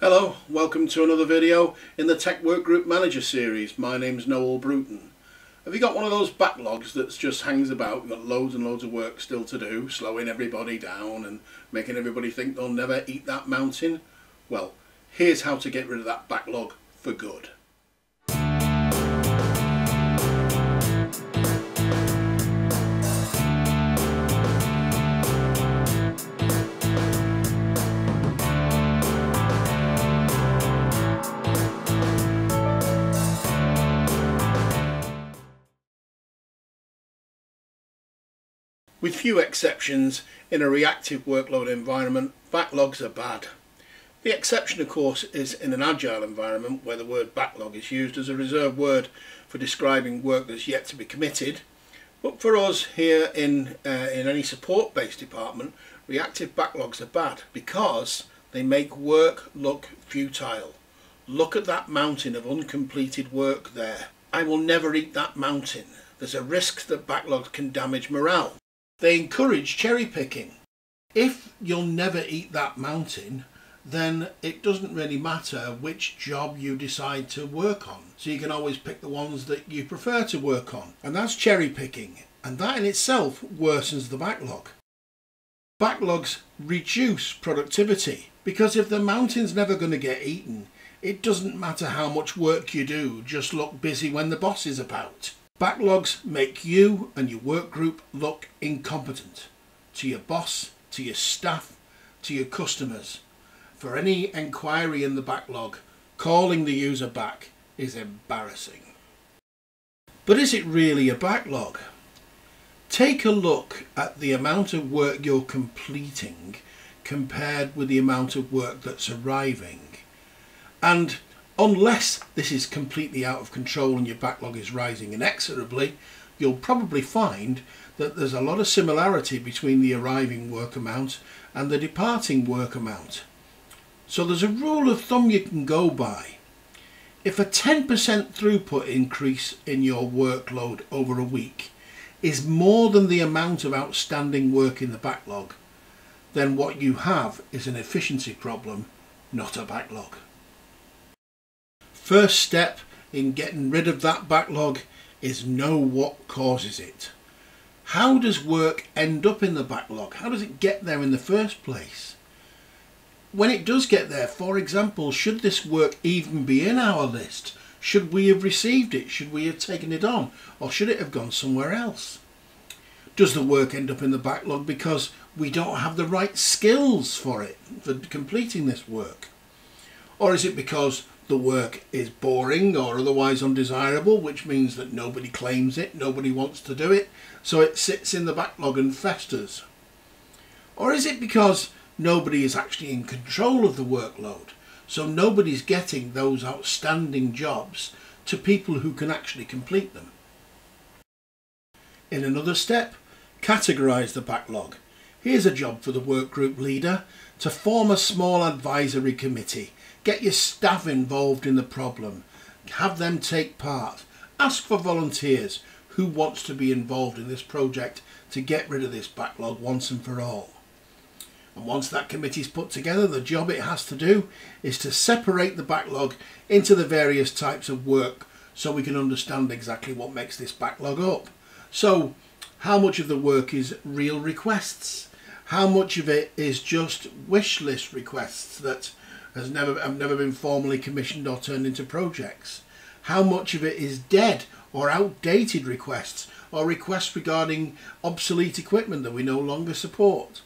Hello, welcome to another video in the Tech Workgroup Manager series. My name's Noel Bruton. Have you got one of those backlogs that just hangs about? You've got loads and loads of work still to do, slowing everybody down and making everybody think they'll never eat that mountain? Well, here's how to get rid of that backlog for good. With few exceptions, in a reactive workload environment, backlogs are bad. The exception, of course, is in an agile environment where the word backlog is used as a reserved word for describing work that's yet to be committed. But for us here in any support-based department, reactive backlogs are bad because they make work look futile. Look at that mountain of uncompleted work there. I will never eat that mountain. There's a risk that backlogs can damage morale. They encourage cherry picking. If you'll never eat that mountain, then it doesn't really matter which job you decide to work on. So you can always pick the ones that you prefer to work on. And that's cherry picking. And that in itself worsens the backlog. Backlogs reduce productivity because if the mountain's never going to get eaten, it doesn't matter how much work you do, just look busy when the boss is about. Backlogs make you and your work group look incompetent to your boss, to your staff, to your customers. For any enquiry in the backlog, calling the user back is embarrassing. But is it really a backlog? Take a look at the amount of work you're completing compared with the amount of work that's arriving. And unless this is completely out of control and your backlog is rising inexorably, you'll probably find that there's a lot of similarity between the arriving work amount and the departing work amount. So there's a rule of thumb you can go by. If a 10% throughput increase in your workload over a week is more than the amount of outstanding work in the backlog, then what you have is an efficiency problem, not a backlog. First step in getting rid of that backlog is know what causes it. How does work end up in the backlog? How does it get there in the first place? When it does get there, for example, should this work even be in our list? Should we have received it? Should we have taken it on? Or should it have gone somewhere else? Does the work end up in the backlog because we don't have the right skills for it, for completing this work? Or is it because the work is boring or otherwise undesirable, which means that nobody claims it, nobody wants to do it, so it sits in the backlog and festers? Or is it because nobody is actually in control of the workload, so nobody's getting those outstanding jobs to people who can actually complete them? In another step, categorise the backlog. Here's a job for the workgroup leader to form a small advisory committee. Get your staff involved in the problem. Have them take part. Ask for volunteers who wants to be involved in this project to get rid of this backlog once and for all. And once that committee is put together, the job it has to do is to separate the backlog into the various types of work so we can understand exactly what makes this backlog up. So, how much of the work is real requests? How much of it is just wish list requests that have never been formally commissioned or turned into projects? How much of it is dead or outdated requests or requests regarding obsolete equipment that we no longer support?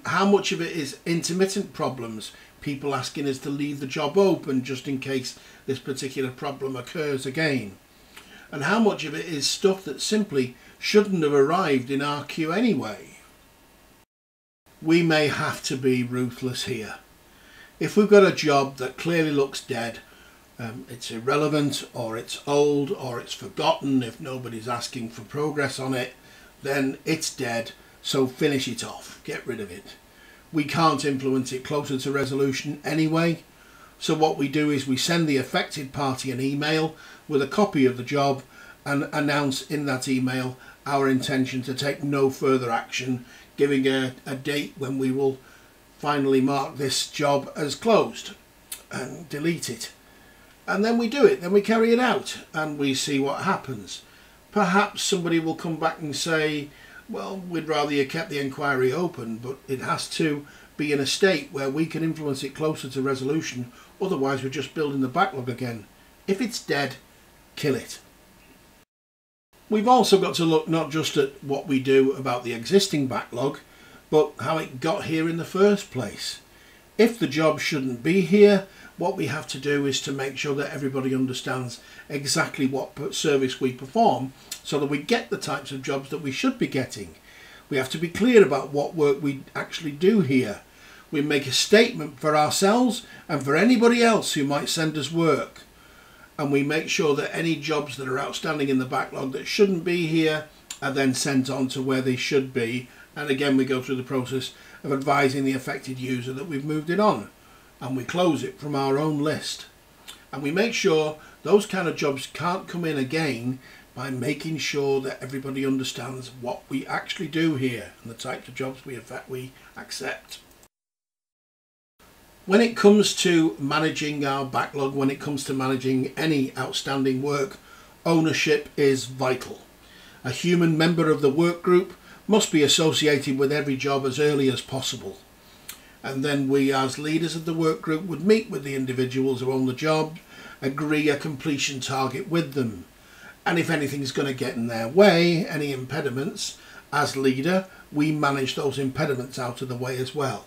How much of it is intermittent problems, people asking us to leave the job open just in case this particular problem occurs again? And how much of it is stuff that simply shouldn't have arrived in our queue anyway? We may have to be ruthless here. If we've got a job that clearly looks dead, it's irrelevant or it's old or it's forgotten, if nobody's asking for progress on it, then it's dead, so finish it off, get rid of it. We can't influence it closer to resolution anyway, so what we do is we send the affected party an email with a copy of the job and announce in that email our intention to take no further action, giving a date when we will finally mark this job as closed. and delete it. And then we do it, then we carry it out and we see what happens. Perhaps somebody will come back and say, well, we'd rather you kept the inquiry open, but it has to be in a state where we can influence it closer to resolution, otherwise we're just building the backlog again. If it's dead, kill it. We've also got to look not just at what we do about the existing backlog, but how it got here in the first place. If the job shouldn't be here, what we have to do is to make sure that everybody understands exactly what service we perform so that we get the types of jobs that we should be getting. We have to be clear about what work we actually do here. We make a statement for ourselves and for anybody else who might send us work. And we make sure that any jobs that are outstanding in the backlog that shouldn't be here are then sent on to where they should be. And again, we go through the process of advising the affected user that we've moved it on. And we close it from our own list. And we make sure those kind of jobs can't come in again by making sure that everybody understands what we actually do here and the types of jobs we accept. When it comes to managing our backlog, when it comes to managing any outstanding work, ownership is vital. A human member of the work group must be associated with every job as early as possible. And then we as leaders of the work group would meet with the individuals who own the job, agree a completion target with them. And if anything's going to get in their way, any impediments, as leader, we manage those impediments out of the way as well.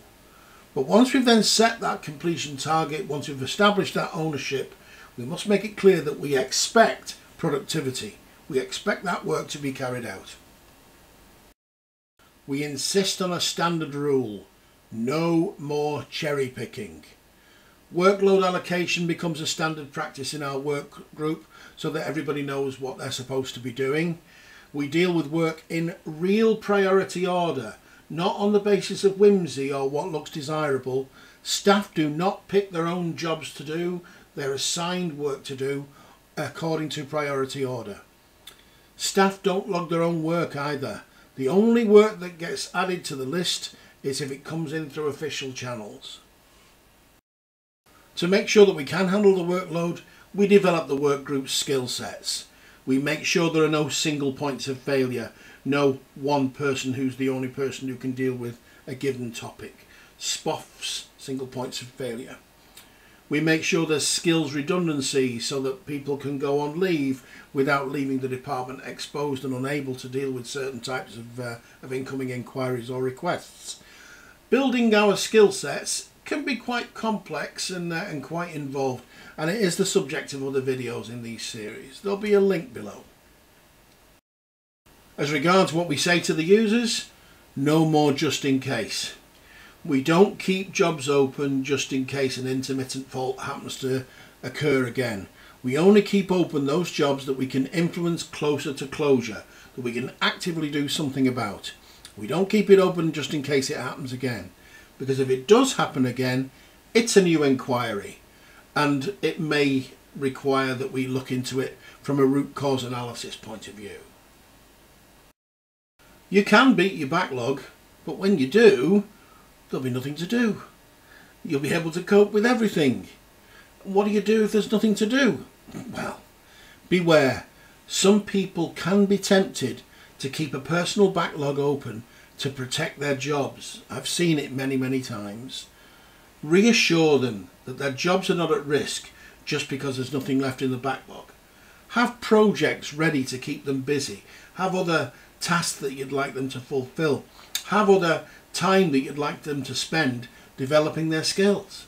But once we've then set that completion target, once we've established that ownership, we must make it clear that we expect productivity. We expect that work to be carried out. We insist on a standard rule. No more cherry picking. Workload allocation becomes a standard practice in our work group so that everybody knows what they're supposed to be doing. We deal with work in real priority order, not on the basis of whimsy or what looks desirable. Staff do not pick their own jobs to do. They're assigned work to do according to priority order. Staff don't log their own work either. The only work that gets added to the list is if it comes in through official channels. To make sure that we can handle the workload, we develop the work group's skill sets. We make sure there are no single points of failure, no one person who's the only person who can deal with a given topic. SPOFs, single points of failure. We make sure there's skills redundancy so that people can go on leave without leaving the department exposed and unable to deal with certain types of incoming inquiries or requests. Building our skill sets can be quite complex and quite involved, and it is the subject of other videos in these series. There'll be a link below. As regards what we say to the users, no more just in case. We don't keep jobs open just in case an intermittent fault happens to occur again. We only keep open those jobs that we can influence closer to closure, that we can actively do something about. We don't keep it open just in case it happens again, because if it does happen again, it's a new inquiry and it may require that we look into it from a root cause analysis point of view. You can beat your backlog, but when you do, there'll be nothing to do. You'll be able to cope with everything. What do you do if there's nothing to do? Well, beware. Some people can be tempted to keep a personal backlog open to protect their jobs. I've seen it many, many times. Reassure them that their jobs are not at risk just because there's nothing left in the backlog. Have projects ready to keep them busy. Have other tasks that you'd like them to fulfill. Have other time that you'd like them to spend developing their skills.